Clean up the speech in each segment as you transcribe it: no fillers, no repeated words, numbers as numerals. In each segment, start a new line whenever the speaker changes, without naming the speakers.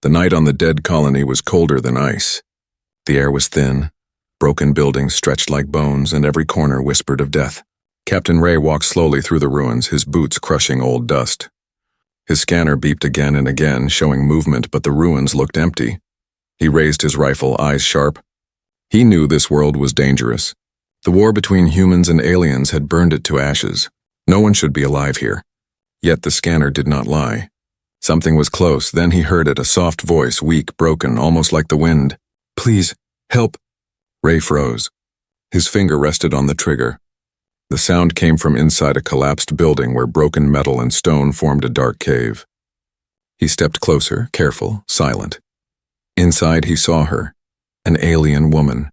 The night on the dead colony was colder than ice. The air was thin, broken buildings stretched like bones, and every corner whispered of death. Captain Ray walked slowly through the ruins, his boots crushing old dust. His scanner beeped again and again, showing movement, but the ruins looked empty. He raised his rifle, eyes sharp. He knew this world was dangerous. The war between humans and aliens had burned it to ashes. No one should be alive here. Yet the scanner did not lie. Something was close, then he heard it, a soft voice, weak, broken, almost like the wind. "Please, help." Ray froze. His finger rested on the trigger. The sound came from inside a collapsed building where broken metal and stone formed a dark cave. He stepped closer, careful, silent. Inside he saw her, an alien woman.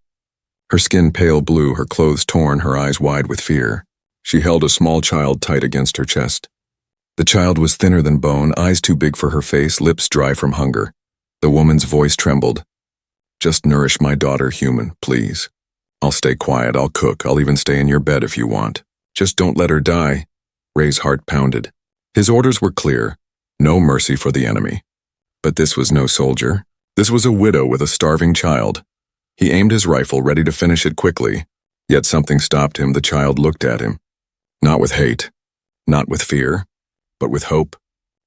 Her skin pale blue, her clothes torn, her eyes wide with fear. She held a small child tight against her chest. The child was thinner than bone, eyes too big for her face, lips dry from hunger. The woman's voice trembled. "Just nourish my daughter, human, please. I'll stay quiet, I'll cook, I'll even stay in your bed if you want. Just don't let her die." Ray's heart pounded. His orders were clear. No mercy for the enemy. But this was no soldier. This was a widow with a starving child. He aimed his rifle, ready to finish it quickly. Yet something stopped him. The child looked at him. Not with hate, not with fear, but with hope.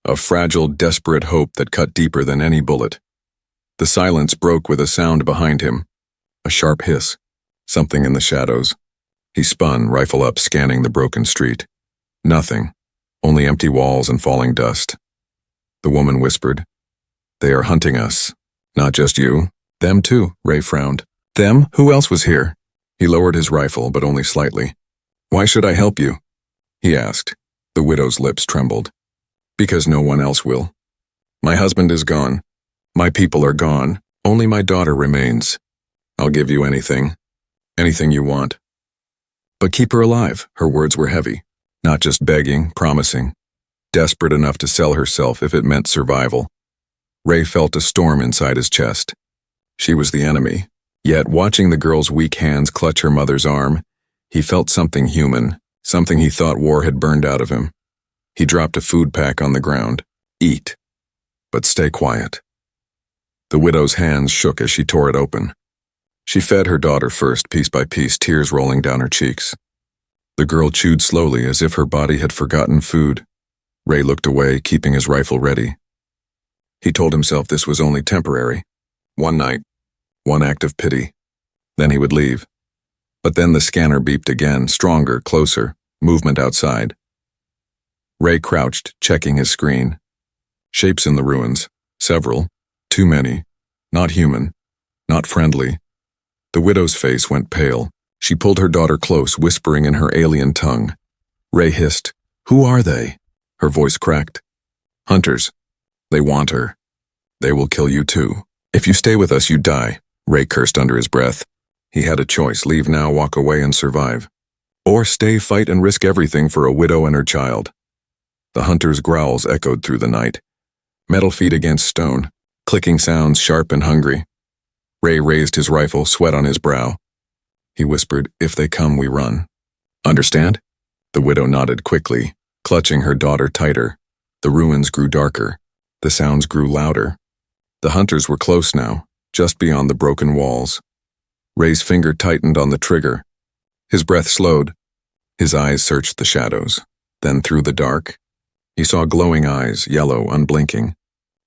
A fragile, desperate hope that cut deeper than any bullet. The silence broke with a sound behind him. A sharp hiss. Something in the shadows. He spun, rifle up, scanning the broken street. Nothing. Only empty walls and falling dust. The woman whispered, "They are hunting us. Not just you. Them too," Ray frowned. "Them? Who else was here?" He lowered his rifle, but only slightly. "Why should I help you?" he asked. The widow's lips trembled. "Because no one else will. My husband is gone. My people are gone. Only my daughter remains. I'll give you anything. Anything you want. But keep her alive." Her words were heavy. Not just begging, promising. Desperate enough to sell herself if it meant survival. Ray felt a storm inside his chest. She was the enemy. Yet, watching the girl's weak hands clutch her mother's arm, he felt something human, something he thought war had burned out of him. He dropped a food pack on the ground. "Eat. But stay quiet." The widow's hands shook as she tore it open. She fed her daughter first, piece by piece, tears rolling down her cheeks. The girl chewed slowly as if her body had forgotten food. Ray looked away, keeping his rifle ready. He told himself this was only temporary. One night, one act of pity. Then he would leave. But then the scanner beeped again, stronger, closer, movement outside. Ray crouched, checking his screen. Shapes in the ruins. Several. Too many. Not human. Not friendly. The widow's face went pale. She pulled her daughter close, whispering in her alien tongue. Ray hissed, "Who are they?" Her voice cracked. "Hunters. They want her. They will kill you too. If you stay with us, you die." Ray cursed under his breath. He had a choice: leave now, walk away, and survive. Or stay, fight, and risk everything for a widow and her child. The hunter's growls echoed through the night. Metal feet against stone, clicking sounds sharp and hungry. Ray raised his rifle, sweat on his brow. He whispered, "If they come, we run. Understand?" The widow nodded quickly, clutching her daughter tighter. The ruins grew darker. The sounds grew louder. The hunters were close now, just beyond the broken walls. Ray's finger tightened on the trigger. His breath slowed. His eyes searched the shadows. Then through the dark, he saw glowing eyes, yellow, unblinking,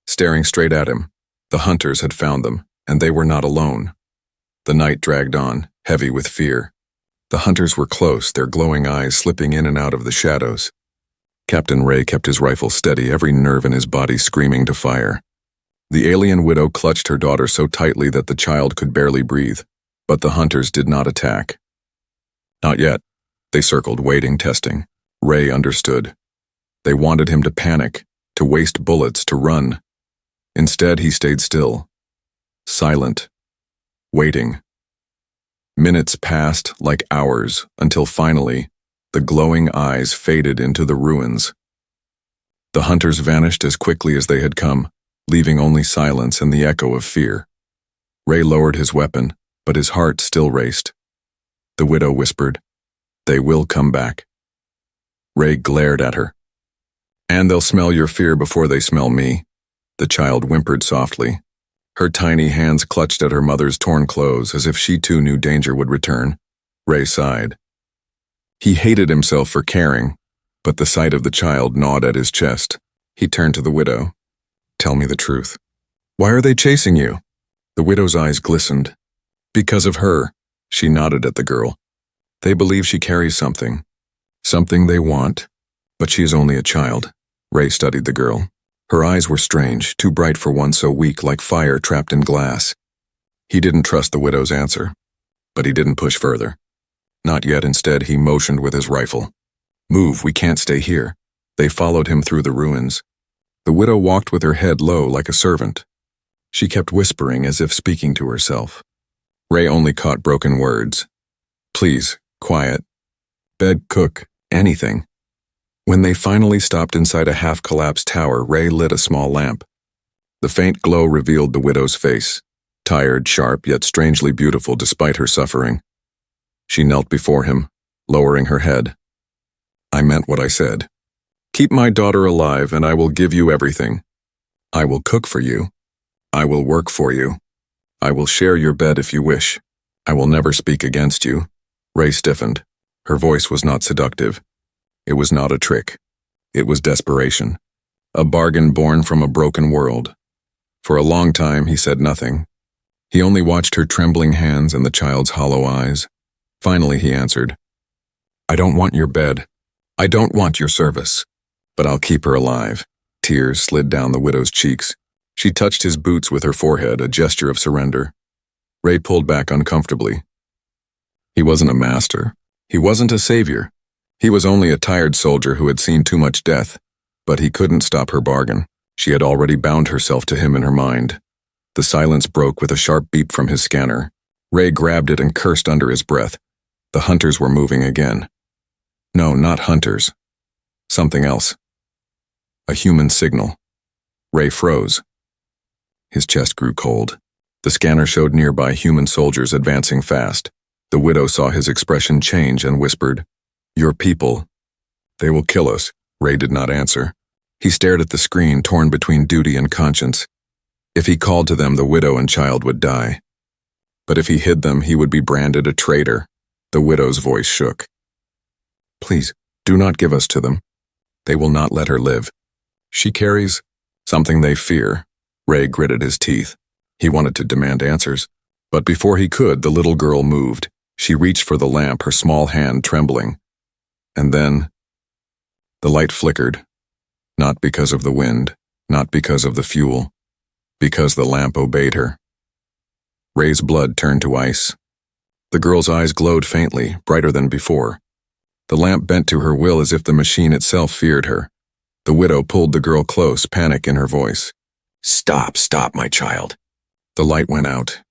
staring straight at him. The hunters had found them, and they were not alone. The night dragged on, heavy with fear. The hunters were close, their glowing eyes slipping in and out of the shadows. Captain Ray kept his rifle steady, every nerve in his body screaming to fire. The alien widow clutched her daughter so tightly that the child could barely breathe. But the hunters did not attack. Not yet. They circled, waiting, testing. Ray understood. They wanted him to panic, to waste bullets, to run. Instead, he stayed still. Silent. Waiting. Minutes passed like hours, until finally, the glowing eyes faded into the ruins. The hunters vanished as quickly as they had come, leaving only silence and the echo of fear. Ray lowered his weapon, but his heart still raced. The widow whispered, "They will come back." Ray glared at her. "And they'll smell your fear before they smell me." The child whimpered softly. Her tiny hands clutched at her mother's torn clothes as if she too knew danger would return. Ray sighed. He hated himself for caring, but the sight of the child gnawed at his chest. He turned to the widow. Tell me the truth. Why are they chasing you? The widow's eyes glistened. Because of her. She nodded at the girl. They believe she carries something. Something they want. But she is only a child. Ray studied the girl. Her eyes were strange, too bright for one so weak, like fire trapped in glass. He didn't trust the widow's answer. But he didn't push further. Not yet. Instead, he motioned with his rifle. Move, we can't stay here. They followed him through the ruins. The widow walked with her head low like a servant. She kept whispering as if speaking to herself. Ray only caught broken words. Please, quiet. Bed, cook, anything. When they finally stopped inside a half-collapsed tower, Ray lit a small lamp. The faint glow revealed the widow's face, tired, sharp, yet strangely beautiful despite her suffering. She knelt before him, lowering her head. I meant what I said. Keep my daughter alive and I will give you everything. I will cook for you. I will work for you. I will share your bed if you wish. I will never speak against you. Ray stiffened. Her voice was not seductive. It was not a trick. It was desperation. A bargain born from a broken world. For a long time he said nothing. He only watched her trembling hands and the child's hollow eyes. Finally he answered, I don't want your bed. I don't want your service. But I'll keep her alive. Tears slid down the widow's cheeks. She touched his boots with her forehead, a gesture of surrender. Ray pulled back uncomfortably. He wasn't a master. He wasn't a savior. He was only a tired soldier who had seen too much death. But he couldn't stop her bargain. She had already bound herself to him in her mind. The silence broke with a sharp beep from his scanner. Ray grabbed it and cursed under his breath. The hunters were moving again. No, not hunters. Something else. A human signal. Ray froze. His chest grew cold. The scanner showed nearby human soldiers advancing fast. The widow saw his expression change and whispered, Your people. They will kill us. Ray did not answer. He stared at the screen, torn between duty and conscience. If he called to them, the widow and child would die. But if he hid them, he would be branded a traitor. The widow's voice shook. Please, do not give us to them. They will not let her live. She carries something they fear. Ray gritted his teeth. He wanted to demand answers. But before he could, the little girl moved. She reached for the lamp, her small hand trembling. And then, the light flickered. Not because of the wind, not because of the fuel, because the lamp obeyed her. Ray's blood turned to ice. The girl's eyes glowed faintly, brighter than before. The lamp bent to her will as if the machine itself feared her. The widow pulled the girl close, panic in her voice. Stop, my child. The light went out.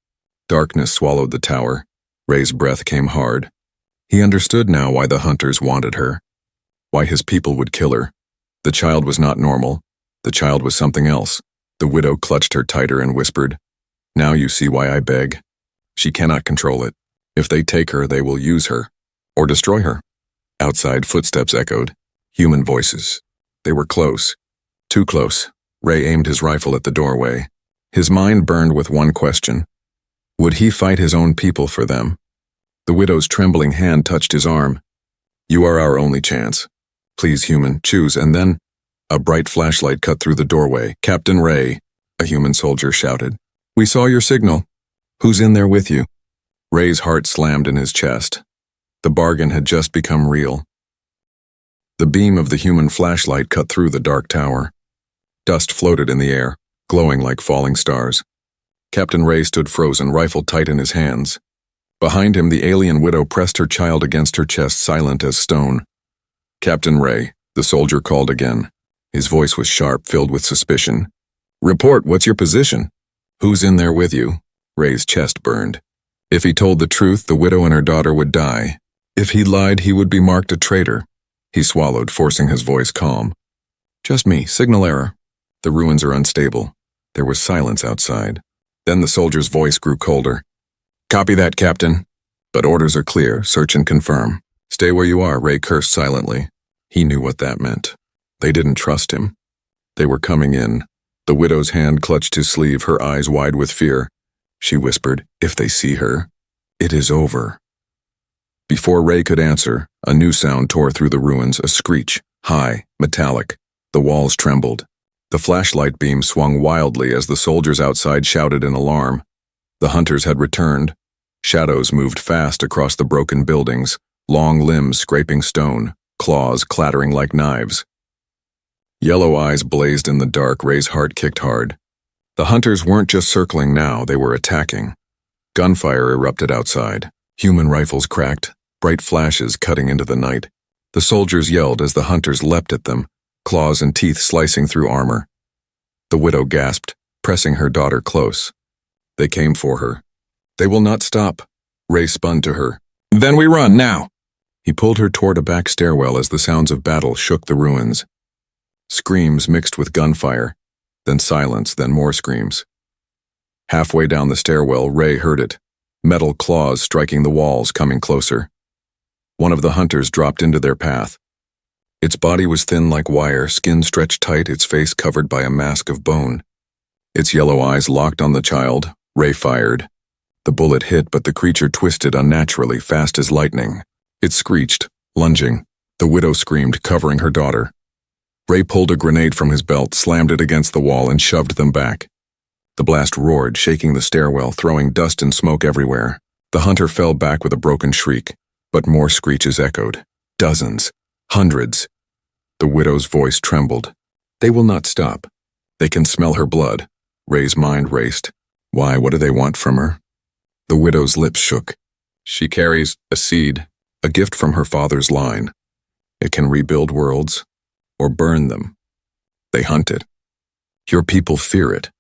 Darkness swallowed the tower. Ray's breath came hard. He understood now why the hunters wanted her. Why his people would kill her. The child was not normal. The child was something else. The widow clutched her tighter and whispered, Now you see why I beg. She cannot control it. If they take her, they will use her. Or destroy her. Outside, footsteps echoed. Human voices. They were close. Too close. Ray aimed his rifle at the doorway. His mind burned with one question. Would he fight his own people for them? The widow's trembling hand touched his arm. You are our only chance. Please, human, choose. And then, a bright flashlight cut through the doorway. Captain Ray, a human soldier shouted. We saw your signal. Who's in there with you? Ray's heart slammed in his chest. The bargain had just become real. The beam of the human flashlight cut through the dark tower. Dust floated in the air, glowing like falling stars. Captain Ray stood frozen, rifle tight in his hands. Behind him, the alien widow pressed her child against her chest, silent as stone. Captain Ray, the soldier called again. His voice was sharp, filled with suspicion. Report, what's your position? Who's in there with you? Ray's chest burned. If he told the truth, the widow and her daughter would die. If he lied, he would be marked a traitor. He swallowed, forcing his voice calm. Just me, signal error. The ruins are unstable. There was silence outside. Then the soldier's voice grew colder. Copy that, Captain. But orders are clear, search and confirm. Stay where you are, Ray cursed silently. He knew what that meant. They didn't trust him. They were coming in, The widow's hand clutched his sleeve, her eyes wide with fear. She whispered, "If they see her, it is over." Before Ray could answer, a new sound tore through the ruins, a screech, high, metallic. The walls trembled. The flashlight beam swung wildly as the soldiers outside shouted in alarm. The hunters had returned. Shadows moved fast across the broken buildings, long limbs scraping stone, claws clattering like knives. Yellow eyes blazed in the dark. Ray's heart kicked hard. The hunters weren't just circling now, they were attacking. Gunfire erupted outside. Human rifles cracked, bright flashes cutting into the night. The soldiers yelled as the hunters leapt at them, claws and teeth slicing through armor. The widow gasped, pressing her daughter close. They came for her. "They will not stop." Ray spun to her. "Then we run, now!" He pulled her toward a back stairwell as the sounds of battle shook the ruins. Screams mixed with gunfire, then silence, then more screams. Halfway down the stairwell, Ray heard it. Metal claws striking the walls, coming closer. One of the hunters dropped into their path. Its body was thin like wire, skin stretched tight, its face covered by a mask of bone. Its yellow eyes locked on the child. Ray fired. The bullet hit, but the creature twisted unnaturally, fast as lightning. It screeched, lunging. The widow screamed, covering her daughter. Ray pulled a grenade from his belt, slammed it against the wall, and shoved them back. The blast roared, shaking the stairwell, throwing dust and smoke everywhere. The hunter fell back with a broken shriek, but more screeches echoed. Dozens. Hundreds. The widow's voice trembled. "They will not stop. They can smell her blood." Ray's mind raced. Why, what do they want from her? The widow's lips shook. "She carries a seed, a gift from her father's line. It can rebuild worlds, or burn them. They hunt it. Your people fear it."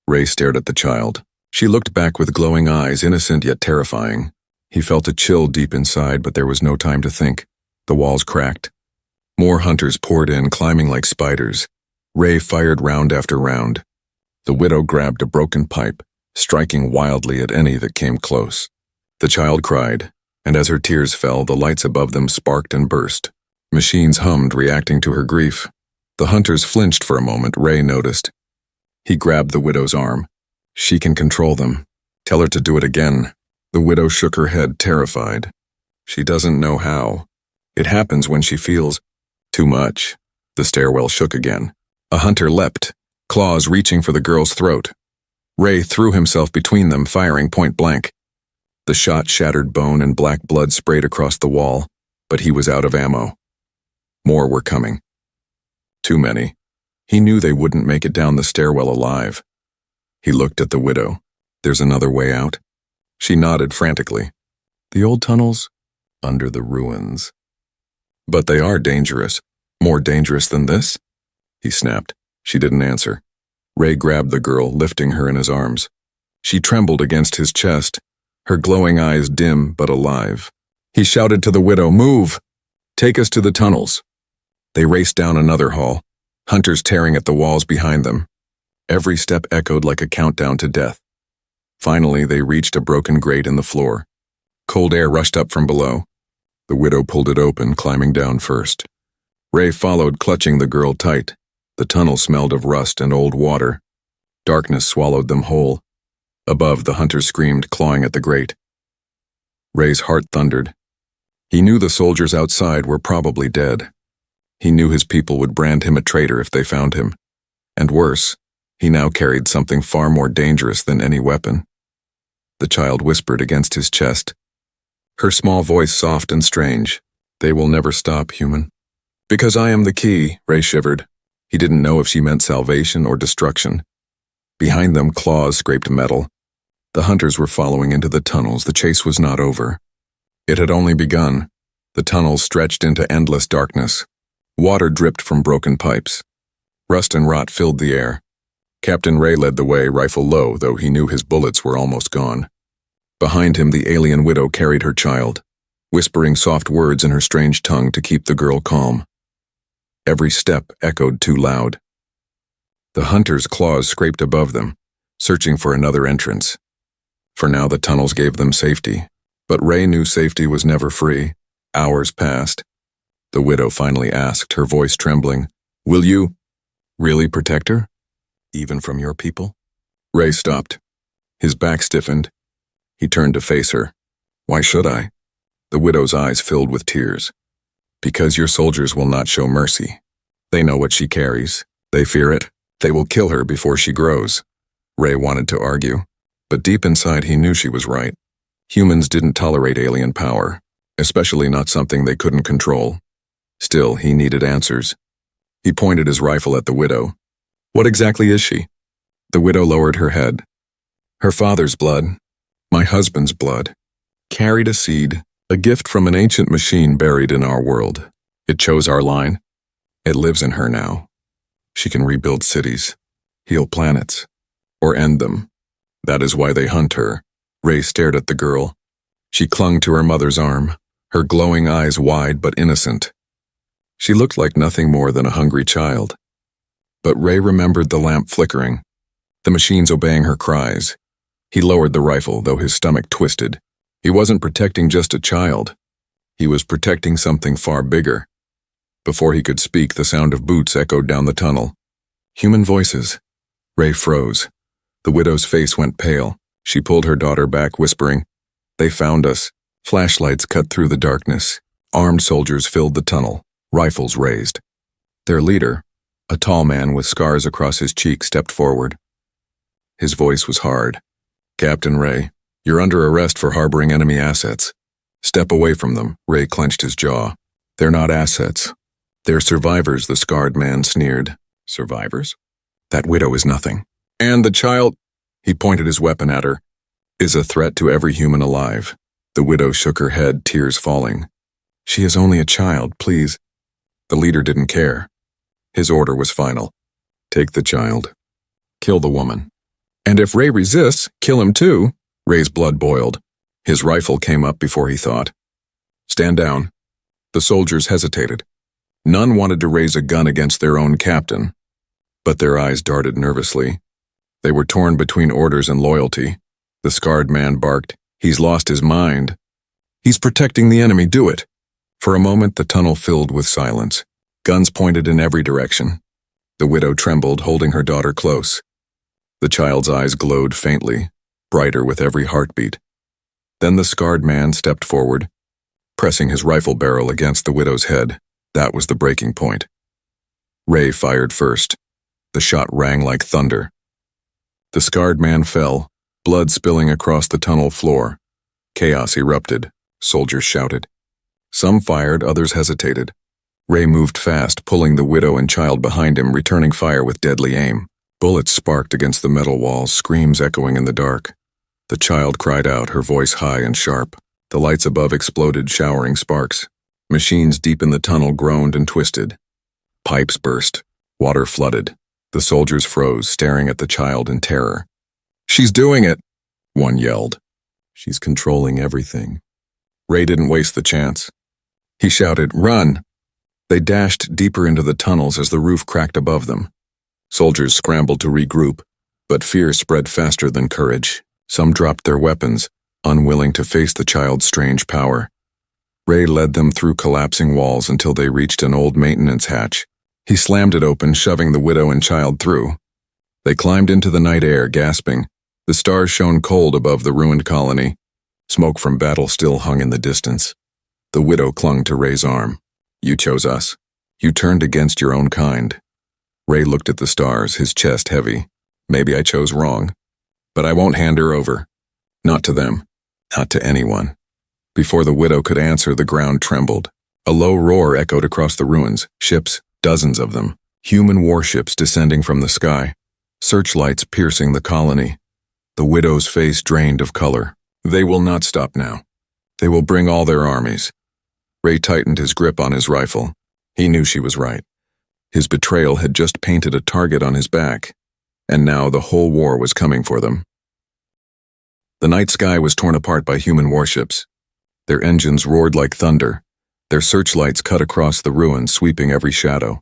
Ray stared at the child. She looked back with glowing eyes, innocent yet terrifying. He felt a chill deep inside, but there was no time to think. The walls cracked. More hunters poured in, climbing like spiders. Ray fired round after round. The widow grabbed a broken pipe, striking wildly at any that came close. The child cried, and as her tears fell, the lights above them sparked and burst. Machines hummed, reacting to her grief. The hunters flinched for a moment, Ray noticed. He grabbed the widow's arm. "She can control them. Tell her to do it again." The widow shook her head, terrified. "She doesn't know how. It happens when she feels too much." The stairwell shook again. A hunter leapt, claws reaching for the girl's throat. Ray threw himself between them, firing point blank. The shot shattered bone and black blood sprayed across the wall, but he was out of ammo. More were coming. Too many. He knew they wouldn't make it down the stairwell alive. He looked at the widow. "There's another way out?" She nodded frantically. "The old tunnels? Under the ruins." "But they are dangerous. More dangerous than this?" He snapped. She didn't answer. Ray grabbed the girl, lifting her in his arms. She trembled against his chest, her glowing eyes dim but alive. He shouted to the widow, "Move! Take us to the tunnels." They raced down another hall, hunters tearing at the walls behind them. Every step echoed like a countdown to death. Finally, they reached a broken grate in the floor. Cold air rushed up from below. The widow pulled it open, climbing down first. Ray followed, clutching the girl tight. The tunnel smelled of rust and old water. Darkness swallowed them whole. Above, the hunter screamed, clawing at the grate. Ray's heart thundered. He knew the soldiers outside were probably dead. He knew his people would brand him a traitor if they found him. And worse, he now carried something far more dangerous than any weapon. The child whispered against his chest. Her small voice soft and strange. "They will never stop, human." "Because I am the key," Ray shivered. He didn't know if she meant salvation or destruction. Behind them, claws scraped metal. The hunters were following into the tunnels. The chase was not over. It had only begun. The tunnels stretched into endless darkness. Water dripped from broken pipes. Rust and rot filled the air. Captain Ray led the way, rifle low, though he knew his bullets were almost gone. Behind him, the alien widow carried her child, whispering soft words in her strange tongue to keep the girl calm. Every step echoed too loud. The hunters' claws scraped above them, searching for another entrance. For now, the tunnels gave them safety, but Ray knew safety was never free. Hours passed. The widow finally asked, her voice trembling, "Will you really protect her?" Even from your people? Ray stopped. His back stiffened. He turned to face her. Why should I? The widow's eyes filled with tears. Because your soldiers will not show mercy. They know what she carries. They fear it. They will kill her before she grows. Ray wanted to argue, but deep inside he knew she was right. Humans didn't tolerate alien power, especially not something they couldn't control. Still, he needed answers. He pointed his rifle at the widow. What exactly is she? The widow lowered her head. Her father's blood, my husband's blood, carried a seed, a gift from an ancient machine buried in our world. It chose our line. It lives in her now. She can rebuild cities, heal planets, or end them. That is why they hunt her. Ray stared at the girl. She clung to her mother's arm, her glowing eyes wide but innocent. She looked like nothing more than a hungry child. But Ray remembered the lamp flickering, the machines obeying her cries. He lowered the rifle, though his stomach twisted. He wasn't protecting just a child. He was protecting something far bigger. Before he could speak, the sound of boots echoed down the tunnel. Human voices. Ray froze. The widow's face went pale. She pulled her daughter back, whispering, "They found us." Flashlights cut through the darkness. Armed soldiers filled the tunnel, rifles raised. Their leader, a tall man with scars across his cheek, stepped forward. His voice was hard. "Captain Ray, you're under arrest for harboring enemy assets. Step away from them." Ray clenched his jaw. "They're not assets. They're survivors," the scarred man sneered. "Survivors? That widow is nothing. And the child," he pointed his weapon at her, "is a threat to every human alive." The widow shook her head, tears falling. "She is only a child, please." The leader didn't care. His order was final. "Take the child. Kill the woman. And if Ray resists, kill him too." Ray's blood boiled. His rifle came up before he thought. "Stand down." The soldiers hesitated. None wanted to raise a gun against their own captain, but their eyes darted nervously. They were torn between orders and loyalty. The scarred man barked, "He's lost his mind. He's protecting the enemy, do it." For a moment the tunnel filled with silence. Guns pointed in every direction. The widow trembled, holding her daughter close. The child's eyes glowed faintly, brighter with every heartbeat. Then the scarred man stepped forward, pressing his rifle barrel against the widow's head. That was the breaking point. Ray fired first. The shot rang like thunder. The scarred man fell, blood spilling across the tunnel floor. Chaos erupted. Soldiers shouted. Some fired, others hesitated. Ray moved fast, pulling the widow and child behind him, returning fire with deadly aim. Bullets sparked against the metal walls, screams echoing in the dark. The child cried out, her voice high and sharp. The lights above exploded, showering sparks. Machines deep in the tunnel groaned and twisted. Pipes burst. Water flooded. The soldiers froze, staring at the child in terror. "She's doing it," one yelled. "She's controlling everything." Ray didn't waste the chance. He shouted, "Run!" They dashed deeper into the tunnels as the roof cracked above them. Soldiers scrambled to regroup, but fear spread faster than courage. Some dropped their weapons, unwilling to face the child's strange power. Ray led them through collapsing walls until they reached an old maintenance hatch. He slammed it open, shoving the widow and child through. They climbed into the night air, gasping. The stars shone cold above the ruined colony. Smoke from battle still hung in the distance. The widow clung to Ray's arm. "You chose us. You turned against your own kind." Ray looked at the stars, his chest heavy. "Maybe I chose wrong, but I won't hand her over. Not to them. Not to anyone." Before the widow could answer, the ground trembled. A low roar echoed across the ruins. Ships, dozens of them. Human warships descending from the sky. Searchlights piercing the colony. The widow's face drained of color. "They will not stop now. They will bring all their armies." Ray tightened his grip on his rifle. He knew she was right. His betrayal had just painted a target on his back, and now the whole war was coming for them. The night sky was torn apart by human warships. Their engines roared like thunder. Their searchlights cut across the ruins, sweeping every shadow.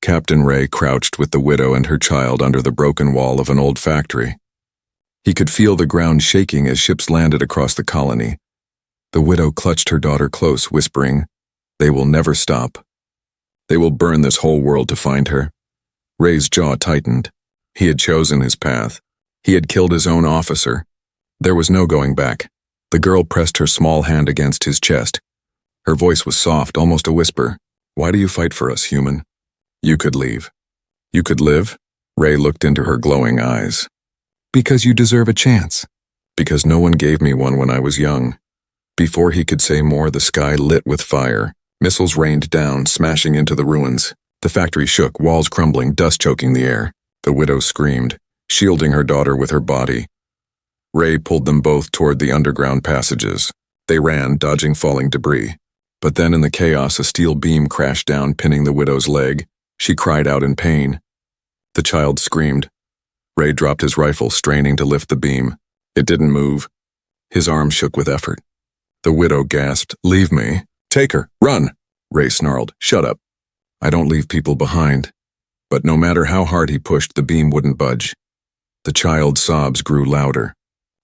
Captain Ray crouched with the widow and her child under the broken wall of an old factory. He could feel the ground shaking as ships landed across the colony. The widow clutched her daughter close, whispering, "They will never stop. They will burn this whole world to find her." Ray's jaw tightened. He had chosen his path. He had killed his own officer. There was no going back. The girl pressed her small hand against his chest. Her voice was soft, almost a whisper. Why do you fight for us, human? You could leave. You could live? Ray looked into her glowing eyes. Because you deserve a chance. Because no one gave me one when I was young. Before he could say more, the sky lit with fire. Missiles rained down, smashing into the ruins. The factory shook, walls crumbling, dust choking the air. The widow screamed, shielding her daughter with her body. Ray pulled them both toward the underground passages. They ran, dodging falling debris. But then in the chaos, a steel beam crashed down, pinning the widow's leg. She cried out in pain. The child screamed. Ray dropped his rifle, straining to lift the beam. It didn't move. His arm shook with effort. The widow gasped, "Leave me. Take her. Run!" Ray snarled, "Shut up. I don't leave people behind." But no matter how hard he pushed, the beam wouldn't budge. The child's sobs grew louder.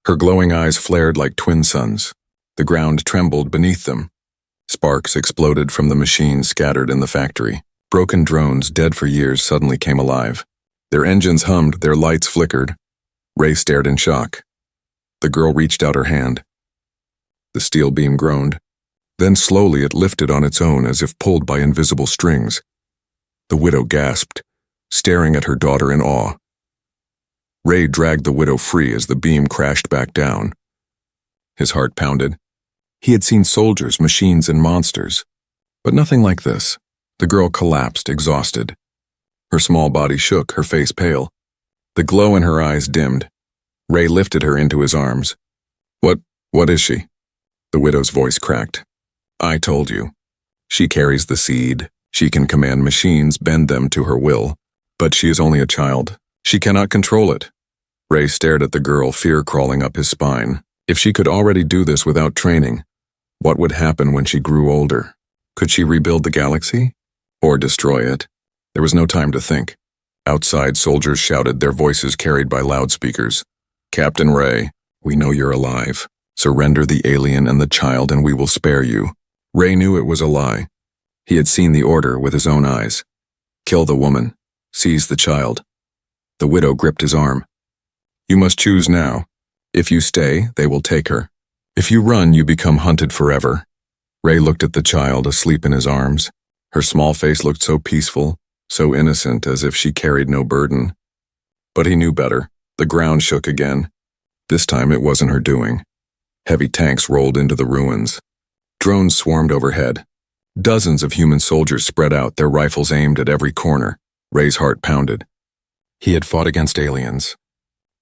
Her glowing eyes flared like twin suns. The ground trembled beneath them. Sparks exploded from the machines scattered in the factory. Broken drones, dead for years, suddenly came alive. Their engines hummed, their lights flickered. Ray stared in shock. The girl reached out her hand. The steel beam groaned. Then slowly it lifted on its own as if pulled by invisible strings. The widow gasped, staring at her daughter in awe. Ray dragged the widow free as the beam crashed back down. His heart pounded. He had seen soldiers, machines, and monsters, but nothing like this. The girl collapsed, exhausted. Her small body shook, her face pale. The glow in her eyes dimmed. Ray lifted her into his arms. What is she?" The widow's voice cracked. "I told you. She carries the seed. She can command machines, bend them to her will. But she is only a child. She cannot control it." Ray stared at the girl, fear crawling up his spine. If she could already do this without training, what would happen when she grew older? Could she rebuild the galaxy? Or destroy it? There was no time to think. Outside, soldiers shouted, their voices carried by loudspeakers. "Captain Ray, we know you're alive. Surrender the alien and the child and we will spare you." Ray knew it was a lie. He had seen the order with his own eyes. Kill the woman. Seize the child. The widow gripped his arm. "You must choose now. If you stay, they will take her. If you run, you become hunted forever." Ray looked at the child asleep in his arms. Her small face looked so peaceful, so innocent, as if she carried no burden. But he knew better. The ground shook again. This time it wasn't her doing. Heavy tanks rolled into the ruins. Drones swarmed overhead. Dozens of human soldiers spread out, their rifles aimed at every corner. Ray's heart pounded. He had fought against aliens.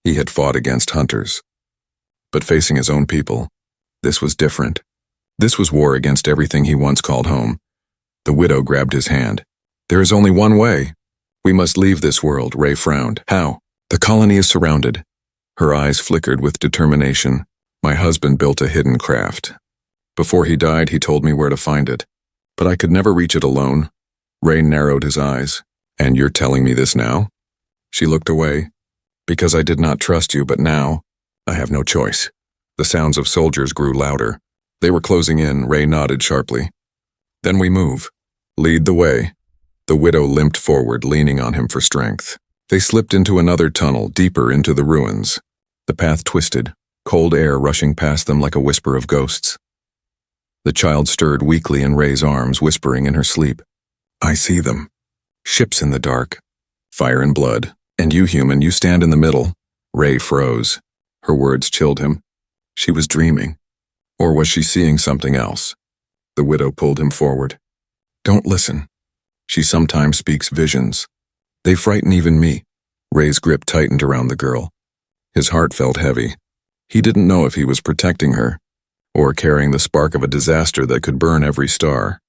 He had fought against hunters. But facing his own people, this was different. This was war against everything he once called home. The widow grabbed his hand. "There is only one way. We must leave this world," Ray frowned. "How?" "The colony is surrounded." Her eyes flickered with determination. "My husband built a hidden craft. Before he died, he told me where to find it. But I could never reach it alone." Ray narrowed his eyes. "And you're telling me this now?" She looked away. "Because I did not trust you, but now, I have no choice." The sounds of soldiers grew louder. They were closing in. Ray nodded sharply. "Then we move. Lead the way." The widow limped forward, leaning on him for strength. They slipped into another tunnel, deeper into the ruins. The path twisted, cold air rushing past them like a whisper of ghosts. The child stirred weakly in Ray's arms, whispering in her sleep. "I see them. Ships in the dark. Fire and blood. And you, human, you stand in the middle." Ray froze. Her words chilled him. She was dreaming. Or was she seeing something else? The widow pulled him forward. "Don't listen. She sometimes speaks visions. They frighten even me." Ray's grip tightened around the girl. His heart felt heavy. He didn't know if he was protecting her, or carrying the spark of a disaster that could burn every star.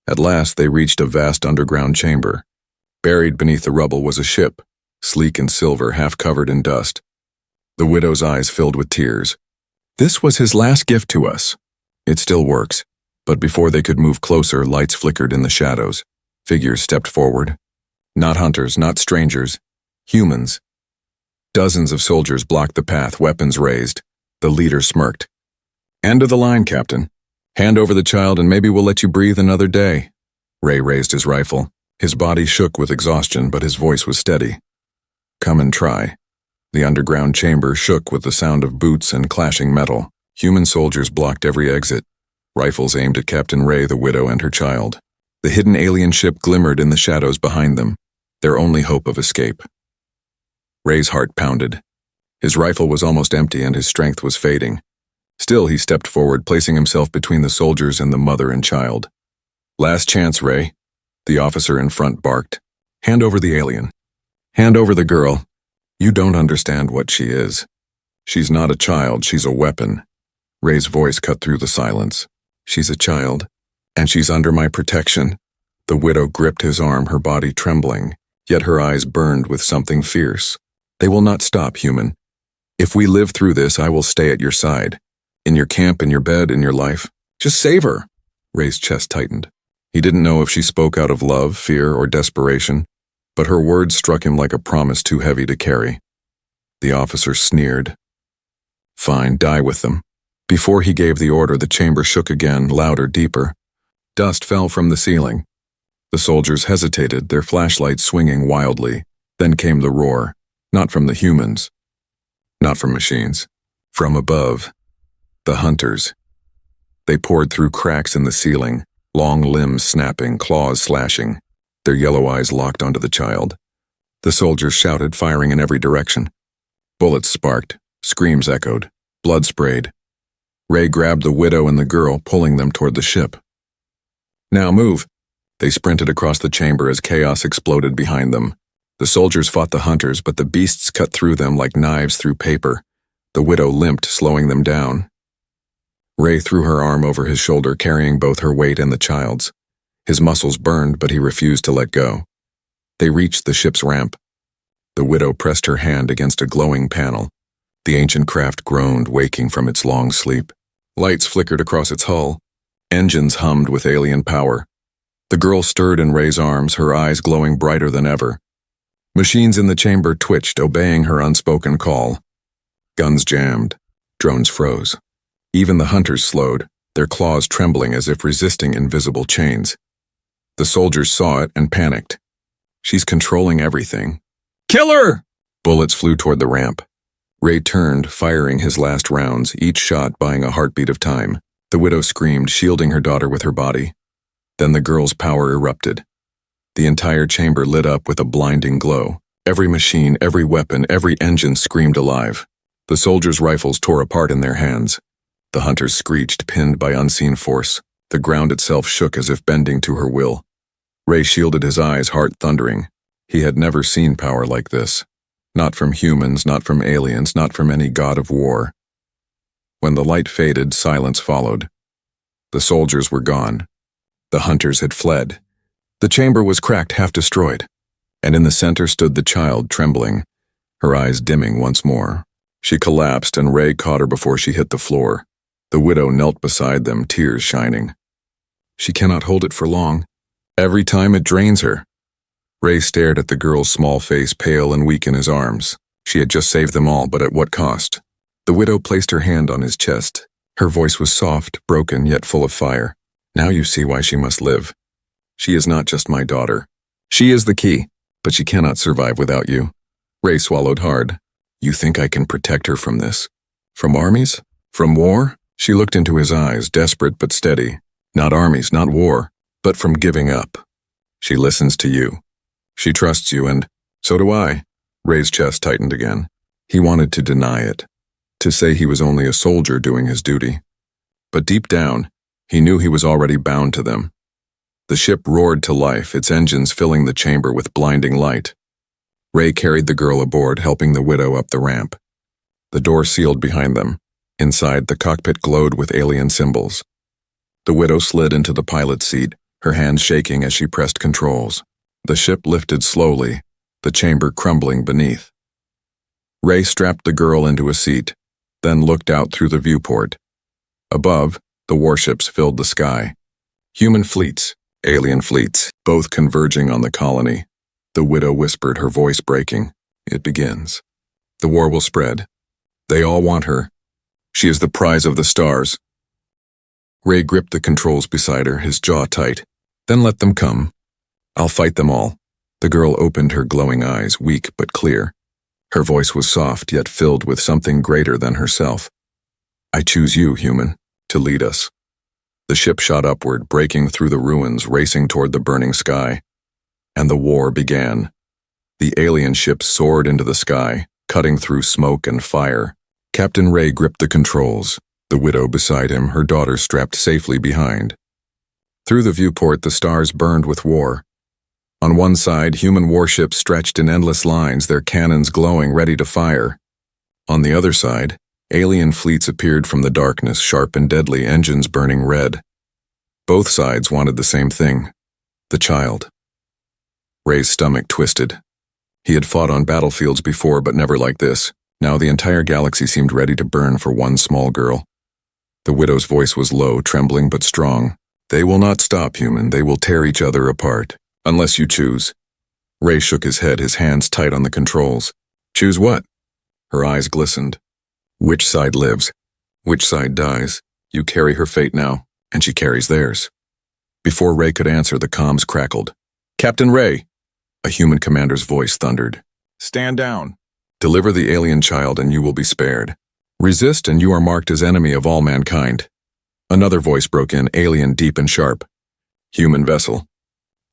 At last they reached a vast underground chamber. Buried beneath the rubble was a ship, sleek and silver, half covered in dust. The widow's eyes filled with tears. "This was his last gift to us." "It still works." But before they could move closer, lights flickered in the shadows. Figures stepped forward. Not hunters, not strangers. Humans. Dozens of soldiers blocked the path, weapons raised. The leader smirked. "End of the line, Captain. Hand over the child and maybe we'll let you breathe another day." Ray raised his rifle. His body shook with exhaustion, but his voice was steady. Come and try." The underground chamber shook with the sound of boots and clashing metal. Human soldiers blocked every exit, rifles aimed at Captain Ray, the widow, and her child. The hidden alien ship glimmered in the shadows behind them, their only hope of escape. Ray's heart pounded. His rifle was almost empty and his strength was fading. Still, he stepped forward, placing himself between the soldiers and the mother and child. "Last chance, Ray," the officer in front barked. "Hand over the alien. Hand over the girl. You don't understand what she is. She's not a child, she's a weapon." Ray's voice cut through the silence. "She's a child, and she's under my protection." The widow gripped his arm, her body trembling, yet her eyes burned with something fierce. "They will not stop, human. If we live through this, I will stay at your side. In your camp, in your bed, in your life. Just save her." Ray's chest tightened. He didn't know if she spoke out of love, fear, or desperation, but her words struck him like a promise too heavy to carry. The officer sneered. "Fine, die with them." Before he gave the order, the chamber shook again, louder, deeper. Dust fell from the ceiling. The soldiers hesitated, their flashlights swinging wildly. Then came the roar, not from the humans, not from machines, from above. The hunters. They poured through cracks in the ceiling, long limbs snapping, claws slashing, their yellow eyes locked onto the child. The soldiers shouted, firing in every direction. Bullets sparked, screams echoed, blood sprayed. Ray grabbed the widow and the girl, pulling them toward the ship. "Now move." They sprinted across the chamber as chaos exploded behind them. The soldiers fought the hunters, but the beasts cut through them like knives through paper. The widow limped, slowing them down. Ray threw her arm over his shoulder, carrying both her weight and the child's. His muscles burned, but he refused to let go. They reached the ship's ramp. The widow pressed her hand against a glowing panel. The ancient craft groaned, waking from its long sleep. Lights flickered across its hull. Engines hummed with alien power. The girl stirred in Ray's arms, her eyes glowing brighter than ever. Machines in the chamber twitched, obeying her unspoken call. Guns jammed. Drones froze. Even the hunters slowed, their claws trembling as if resisting invisible chains. The soldiers saw it and panicked. "She's controlling everything." "Kill her!" Bullets flew toward the ramp. Ray turned, firing his last rounds, each shot buying a heartbeat of time. The widow screamed, shielding her daughter with her body. Then the girl's power erupted. The entire chamber lit up with a blinding glow. Every machine, every weapon, every engine screamed alive. The soldiers' rifles tore apart in their hands. The hunters screeched, pinned by unseen force. The ground itself shook as if bending to her will. Ray shielded his eyes, heart thundering. He had never seen power like this. Not from humans, not from aliens, not from any god of war. When the light faded, silence followed. The soldiers were gone. The hunters had fled. The chamber was cracked, half destroyed. And in the center stood the child, trembling, her eyes dimming once more. She collapsed, and Ray caught her before she hit the floor. The widow knelt beside them, tears shining. "She cannot hold it for long. Every time it drains her." Ray stared at the girl's small face, pale and weak in his arms. She had just saved them all, but at what cost? The widow placed her hand on his chest. Her voice was soft, broken, yet full of fire. "Now you see why she must live. She is not just my daughter. She is the key, but she cannot survive without you." Ray swallowed hard. "You think I can protect her from this? From armies? From war?" She looked into his eyes, desperate but steady. "Not armies, not war, but from giving up. She listens to you. She trusts you, and so do I." Ray's chest tightened again. He wanted to deny it, to say he was only a soldier doing his duty. But deep down, he knew he was already bound to them. The ship roared to life, its engines filling the chamber with blinding light. Ray carried the girl aboard, helping the widow up the ramp. The door sealed behind them. Inside, the cockpit glowed with alien symbols. The widow slid into the pilot's seat, her hands shaking as she pressed controls. The ship lifted slowly, the chamber crumbling beneath. Ray strapped the girl into a seat, then looked out through the viewport. Above, the warships filled the sky. Human fleets, alien fleets, both converging on the colony. The widow whispered, her voice breaking. "It begins. The war will spread. They all want her. She is the prize of the stars." Ray gripped the controls beside her, his jaw tight. "Then let them come. I'll fight them all." The girl opened her glowing eyes, weak but clear. Her voice was soft, yet filled with something greater than herself. I choose you, human, to lead us. The ship shot upward, breaking through the ruins, racing toward the burning sky. And the war began. The alien ship soared into the sky, cutting through smoke and fire. Captain Ray gripped the controls, the widow beside him, her daughter strapped safely behind. Through the viewport, the stars burned with war. On one side, human warships stretched in endless lines, their cannons glowing, ready to fire. On the other side, alien fleets appeared from the darkness, sharp and deadly, engines burning red. Both sides wanted the same thing: the child. Ray's stomach twisted. He had fought on battlefields before, but never like this. Now the entire galaxy seemed ready to burn for one small girl. The widow's voice was low, trembling but strong. They will not stop, human. They will tear each other apart. Unless you choose. Ray shook his head, his hands tight on the controls. Choose what? Her eyes glistened. Which side lives? Which side dies? You carry her fate now, and she carries theirs. Before Ray could answer, the comms crackled. Captain Ray! A human commander's voice thundered. Stand down. Deliver the alien child and you will be spared. Resist and you are marked as enemy of all mankind. Another voice broke in, alien, deep and sharp. Human vessel.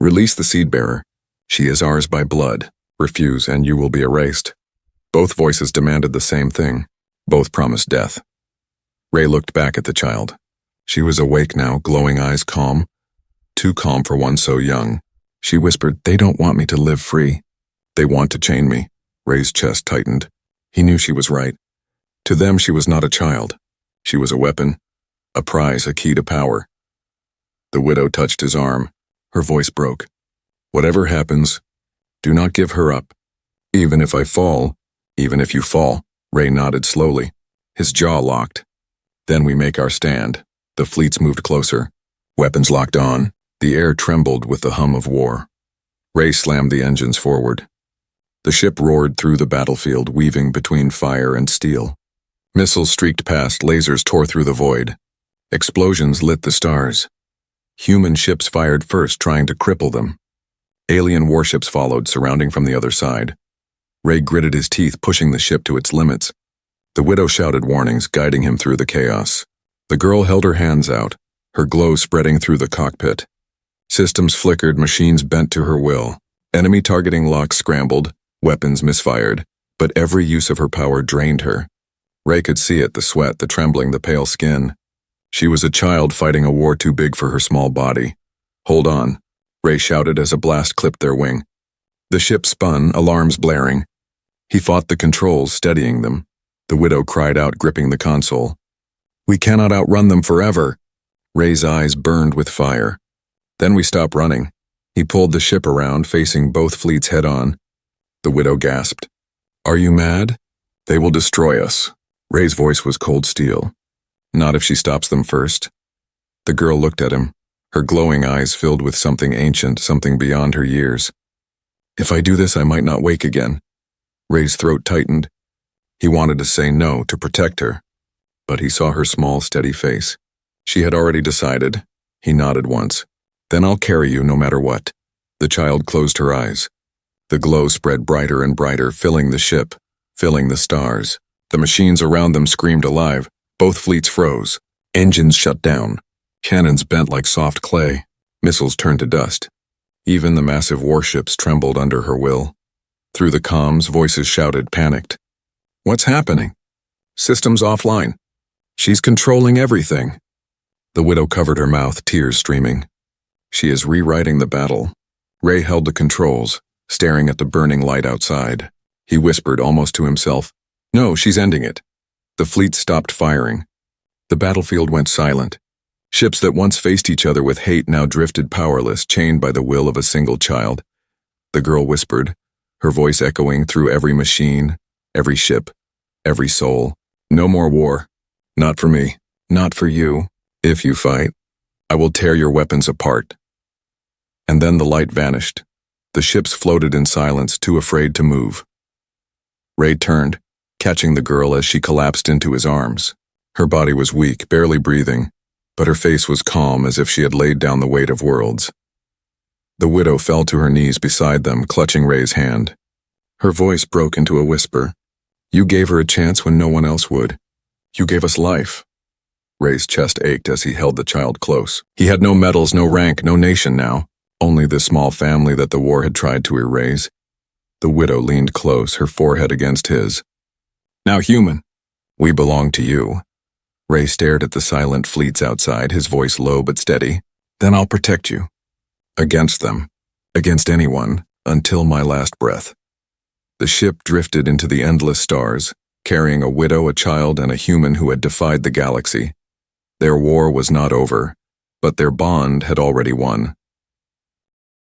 Release the seed bearer. She is ours by blood. Refuse and you will be erased. Both voices demanded the same thing. Both promised death. Ray looked back at the child. She was awake now, glowing eyes calm. Too calm for one so young. She whispered, They don't want me to live free. They want to chain me. Ray's chest tightened. He knew she was right. To them, she was not a child. She was a weapon, a prize, a key to power. The widow touched his arm. Her voice broke. Whatever happens, do not give her up. Even if I fall, even if you fall. Ray nodded slowly. His jaw locked. Then we make our stand. The fleets moved closer. Weapons locked on. The air trembled with the hum of war. Ray slammed the engines forward. The ship roared through the battlefield, weaving between fire and steel. Missiles streaked past, lasers tore through the void. Explosions lit the stars. Human ships fired first, trying to cripple them. Alien warships followed, surrounding from the other side. Ray gritted his teeth, pushing the ship to its limits. The widow shouted warnings, guiding him through the chaos. The girl held her hands out, her glow spreading through the cockpit. Systems flickered, machines bent to her will. Enemy targeting locks scrambled, weapons misfired, but every use of her power drained her. Ray could see it, the sweat, the trembling, the pale skin. She was a child fighting a war too big for her small body. Hold on, Ray shouted as a blast clipped their wing. The ship spun, alarms blaring. He fought the controls, steadying them. The widow cried out, gripping the console. We cannot outrun them forever. Ray's eyes burned with fire. Then we stop running. He pulled the ship around, facing both fleets head-on. The widow gasped. Are you mad? They will destroy us. Ray's voice was cold steel. Not if she stops them first. The girl looked at him, her glowing eyes filled with something ancient, something beyond her years. If I do this, I might not wake again. Ray's throat tightened. He wanted to say no, to protect her. But he saw her small, steady face. She had already decided. He nodded once. Then I'll carry you no matter what. The child closed her eyes. The glow spread brighter and brighter, filling the ship, filling the stars. The machines around them screamed alive. Both fleets froze. Engines shut down. Cannons bent like soft clay. Missiles turned to dust. Even the massive warships trembled under her will. Through the comms, voices shouted, panicked. What's happening? Systems offline. She's controlling everything. The widow covered her mouth, tears streaming. She is rewriting the battle. Ray held the controls, staring at the burning light outside. He whispered almost to himself, No, she's ending it. The fleet stopped firing. The battlefield went silent. Ships that once faced each other with hate now drifted powerless, chained by the will of a single child. The girl whispered, her voice echoing through every machine, every ship, every soul. No more war. Not for me. Not for you. If you fight, I will tear your weapons apart. And then the light vanished. The ships floated in silence, too afraid to move. Ray turned, catching the girl as she collapsed into his arms. Her body was weak, barely breathing, but her face was calm as if she had laid down the weight of worlds. The widow fell to her knees beside them, clutching Ray's hand. Her voice broke into a whisper. You gave her a chance when no one else would. You gave us life. Ray's chest ached as he held the child close. He had no medals, no rank, no nation now. Only this small family that the war had tried to erase. The widow leaned close, her forehead against his. Now human, we belong to you. Ray stared at the silent fleets outside, his voice low but steady. Then I'll protect you. Against them. Against anyone, until my last breath. The ship drifted into the endless stars, carrying a widow, a child, and a human who had defied the galaxy. Their war was not over, but their bond had already won.